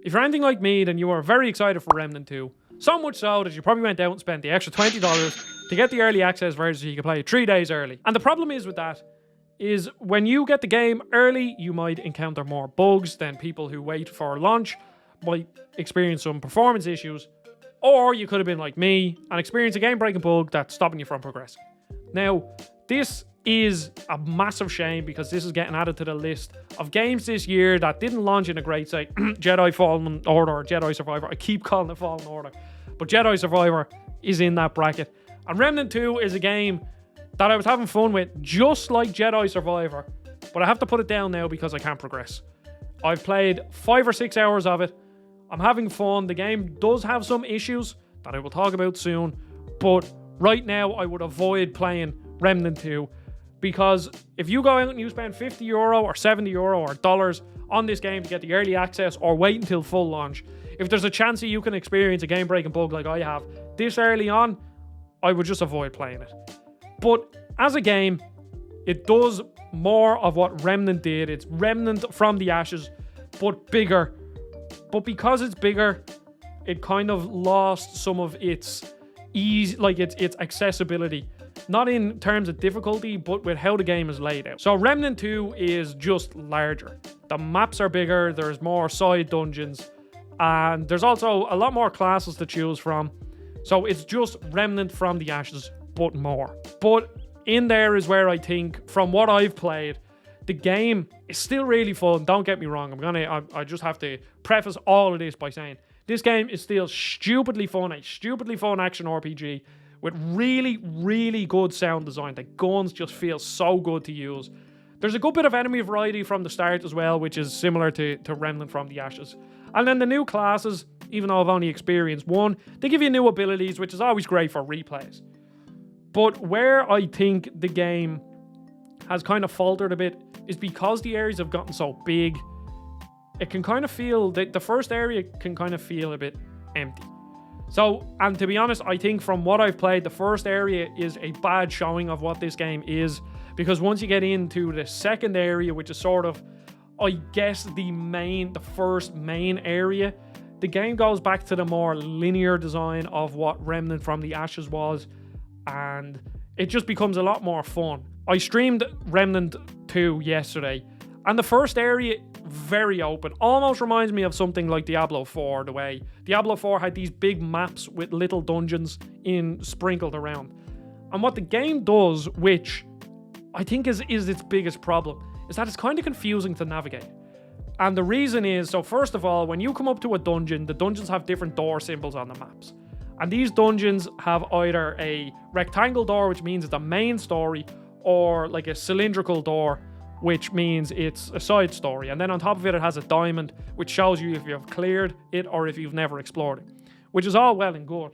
If you're anything like me, then you are very excited for Remnant 2. So much so that you probably went out and spent the extra $20 to get the early access version so you can play it 3 days early. And the problem is with that is when you get the game early, you might encounter more bugs than people who wait for launch, might experience some performance issues, or you could have been like me and experienced a game-breaking bug that's stopping you from progressing. Now, this is a massive shame because this is getting added to the list of games this year that didn't launch in a great state. Jedi Fallen Order or Jedi Survivor. I keep calling it Fallen Order. But Jedi Survivor is in that bracket. And Remnant 2 is a game that I was having fun with, just like Jedi Survivor. But I have to put it down now because I can't progress. I've played 5 or 6 hours of it. I'm having fun. The game does have some issues that I will talk about soon. But right now, I would avoid playing Remnant 2. Because if you go out and you spend €50 or €70 or dollars on this game to get the early access or wait until full launch, if there's a chance that you can experience a game-breaking bug like I have this early on, I would just avoid playing it. But as a game, it does more of what Remnant did. It's Remnant from the ashes, but bigger. But because it's bigger, it kind of lost some of its ease, like its accessibility. Not in terms of difficulty, but with how the game is laid out. So Remnant 2 is just larger. The maps are bigger, there's more side dungeons, and there's also a lot more classes to choose from. So it's just Remnant from the ashes, but more. But in there is where I think, from what I've played, the game is still really fun. Don't get me wrong. I just have to preface all of this by saying this game is still stupidly fun, a stupidly fun action RPG with really, really good sound design. The guns just feel so good to use. There's a good bit of enemy variety from the start as well, which is similar to Remnant from the Ashes. And then the new classes, even though I've only experienced one, they give you new abilities, which is always great for replays. But where I think the game has kind of faltered a bit is because the areas have gotten so big, it can kind of feel, the first area can kind of feel a bit empty. So, and to be honest, I think from what I've played, the first area is a bad showing of what this game is, because once you get into the second area, which is sort of, I guess, the first main area, the game goes back to the more linear design of what Remnant from the Ashes was, and it just becomes a lot more fun. I streamed Remnant 2 yesterday, and the first area, very open, almost reminds me of something like Diablo 4, the way Diablo 4 had these big maps with little dungeons sprinkled around. And what the game does, which I think is its biggest problem, is that it's kind of confusing to navigate. And the reason is, so first of all, when you come up to a dungeon, the dungeons have different door symbols on the maps. And these dungeons have either a rectangle door, which means it's a main story, or like a cylindrical door, which means it's a side story. And then on top of it, it has a diamond, which shows you if you've cleared it or if you've never explored it, which is all well and good.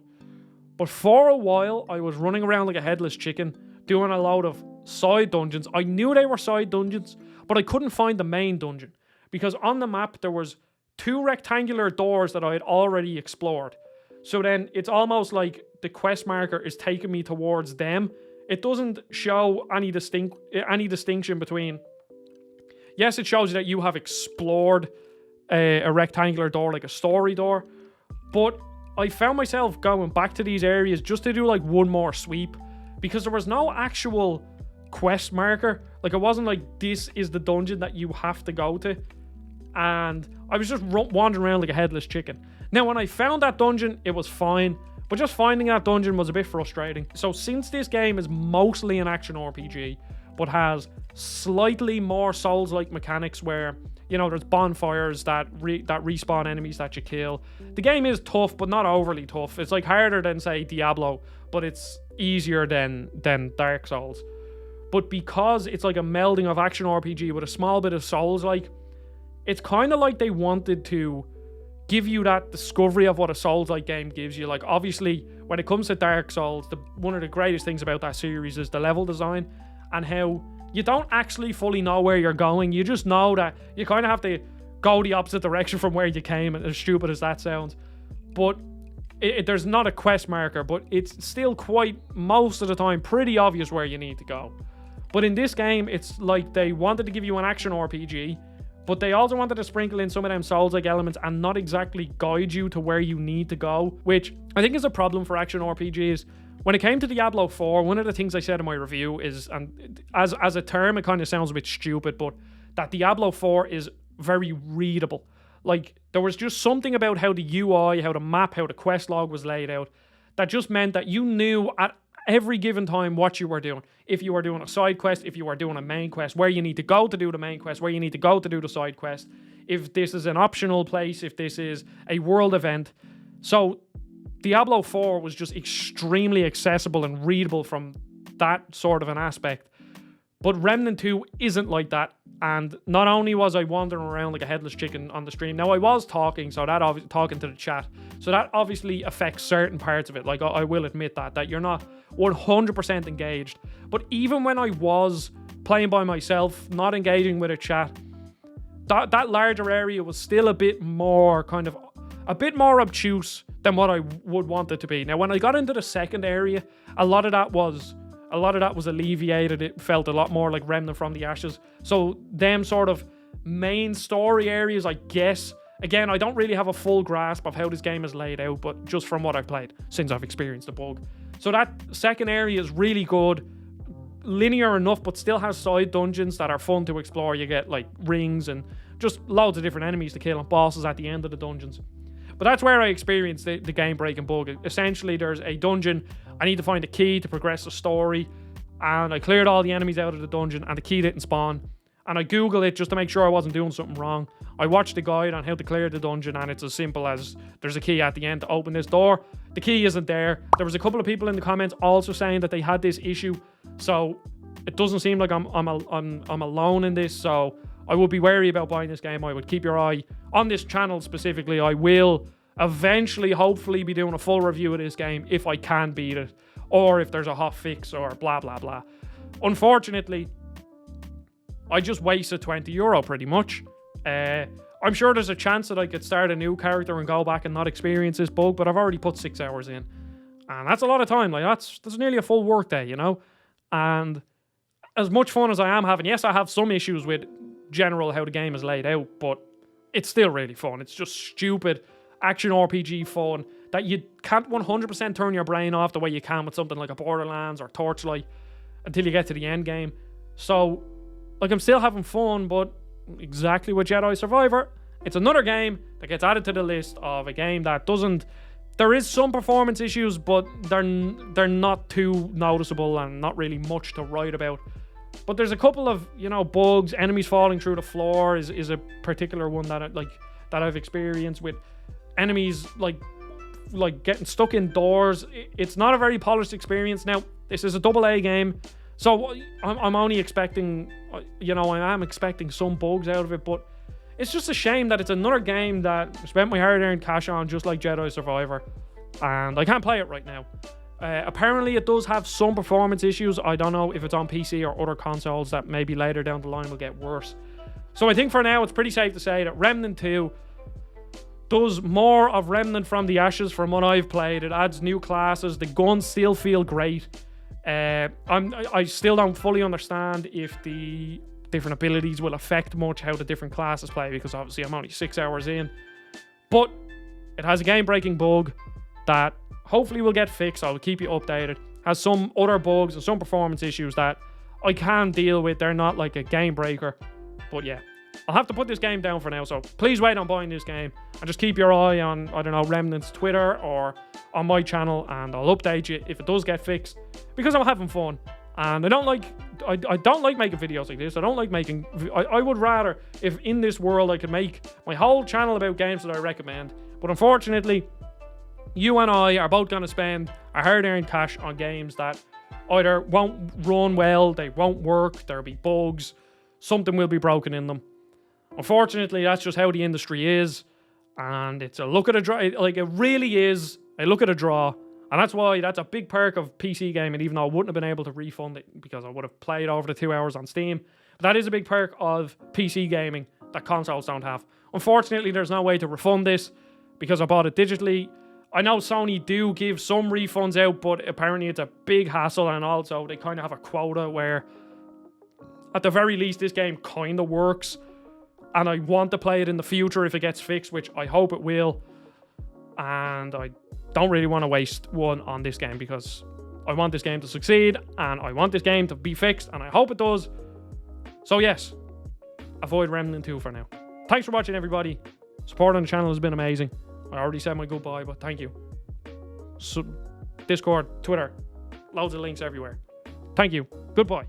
But for a while, I was running around like a headless chicken, doing a load of side dungeons. I knew they were side dungeons, but I couldn't find the main dungeon, because on the map, there was 2 rectangular doors that I had already explored. So then it's almost like the quest marker is taking me towards them. It doesn't show any distinction between... Yes, it shows you that you have explored a rectangular door, like a story door. But I found myself going back to these areas just to do like one more sweep, because there was no actual quest marker. Like, it wasn't like this is the dungeon that you have to go to. And I was just wandering around like a headless chicken. Now, when I found that dungeon, it was fine. But just finding that dungeon was a bit frustrating. So since this game is mostly an action RPG, but has slightly more Souls-like mechanics where, you know, there's bonfires that respawn enemies that you kill. The game is tough, but not overly tough. It's like harder than, say, Diablo, but it's easier than Dark Souls. But because it's like a melding of action RPG with a small bit of Souls-like, it's kind of like they wanted to give you that discovery of what a Souls-like game gives you. Like, obviously, when it comes to Dark Souls, one of the greatest things about that series is the level design and how you don't actually fully know where you're going. You just know that you kind of have to go the opposite direction from where you came, as stupid as that sounds. But there's not a quest marker, but it's still quite, most of the time, pretty obvious where you need to go. But in this game, it's like they wanted to give you an action RPG, but they also wanted to sprinkle in some of them Souls-like elements and not exactly guide you to where you need to go, which I think is a problem for action RPGs. When it came to Diablo 4, one of the things I said in my review is, and as a term it kind of sounds a bit stupid, but that Diablo 4 is very readable. Like, there was just something about how the UI, how the map, how the quest log was laid out that just meant that you knew at every given time what you were doing. If you were doing a side quest, if you were doing a main quest, where you need to go to do the main quest, where you need to go to do the side quest, if this is an optional place, if this is a world event. So Diablo 4 was just extremely accessible and readable from that sort of an aspect. But Remnant 2 isn't like that. And not only was I wandering around like a headless chicken on the stream, now I was talking, so that talking to the chat, so that obviously affects certain parts of it. Like, I will admit that you're not 100% engaged. But even when I was playing by myself, not engaging with a chat, that larger area was still a bit more obtuse than what I would want it to be. Now, when I got into the second area, a lot of that was alleviated. It felt a lot more like Remnant from the Ashes. So them sort of main story areas, I guess. Again, I don't really have a full grasp of how this game is laid out, but just from what I've played since I've experienced the bug. So that second area is really good. Linear enough, but still has side dungeons that are fun to explore. You get like rings and just loads of different enemies to kill and bosses at the end of the dungeons. But that's where I experienced the game-breaking bug. Essentially, there's a dungeon. I need to find a key to progress the story. And I cleared all the enemies out of the dungeon and the key didn't spawn. And I Googled it just to make sure I wasn't doing something wrong. I watched a guide on how to clear the dungeon and it's as simple as there's a key at the end to open this door. The key isn't there. There was a couple of people in the comments also saying that they had this issue. So it doesn't seem like I'm alone in this. So I would be wary about buying this game. I would keep your eye on this channel specifically. I will eventually, hopefully, be doing a full review of this game if I can beat it, or if there's a hot fix or blah, blah, blah. Unfortunately, I just wasted €20 pretty much. I'm sure there's a chance that I could start a new character and go back and not experience this bug, but I've already put 6 hours in. And that's a lot of time. Like, that's nearly a full work day, you know? And as much fun as I am having, yes, I have some issues with general how the game is laid out, but it's still really fun. It's just stupid action RPG fun that you can't 100% turn your brain off the way you can with something like a Borderlands or Torchlight until you get to the end game. So, like, I'm still having fun, but exactly with Jedi Survivor, it's another game that gets added to the list of a game that doesn't... There is some performance issues, but they're not too noticeable and not really much to write about. But there's a couple of, bugs. Enemies falling through the floor is a particular one that I've experienced with enemies like getting stuck indoors. It's not a very polished experience. Now, this is a AA game, so I'm only expecting, I am expecting some bugs out of it, but it's just a shame that it's another game that I spent my hard-earned cash on, just like Jedi Survivor, and I can't play it right now. Apparently it does have some performance issues. I don't know if it's on PC or other consoles that maybe later down the line will get worse. So I think for now it's pretty safe to say that Remnant 2 does more of Remnant from the Ashes from what I've played. It adds new classes. The guns still feel great. I still don't fully understand if the different abilities will affect much how the different classes play, because obviously I'm only 6 hours in. But it has a game-breaking bug that hopefully will get fixed. I'll keep you updated. Has some other bugs and some performance issues that I can deal with. They're not like a game breaker. But yeah, I'll have to put this game down for now. So please wait on buying this game. And just keep your eye on, Remnant's Twitter or on my channel. And I'll update you if it does get fixed. Because I'm having fun. And I don't like making videos like this. I don't like making... I would rather, if in this world I could make my whole channel about games that I recommend. But unfortunately, you and I are both going to spend our hard-earned cash on games that either won't run well, they won't work, there'll be bugs, something will be broken in them. Unfortunately, that's just how the industry is, and it's a look at a draw. Like, it really is a look at a draw, and that's why that's a big perk of PC gaming, even though I wouldn't have been able to refund it because I would have played over the 2 hours on Steam. But that is a big perk of PC gaming that consoles don't have. Unfortunately, there's no way to refund this because I bought it digitally. I know Sony do give some refunds out, but apparently it's a big hassle, and also they kind of have a quota where, at the very least, this game kind of works. and I want to play it in the future if it gets fixed, which I hope it will. And I don't really want to waste one on this game because I want this game to succeed and I want this game to be fixed, and I hope it does. So yes, avoid Remnant 2 for now. Thanks for watching, everybody. Support on the channel has been amazing. I already said my goodbye, but thank you. So, Discord, Twitter, loads of links everywhere. Thank you. Goodbye.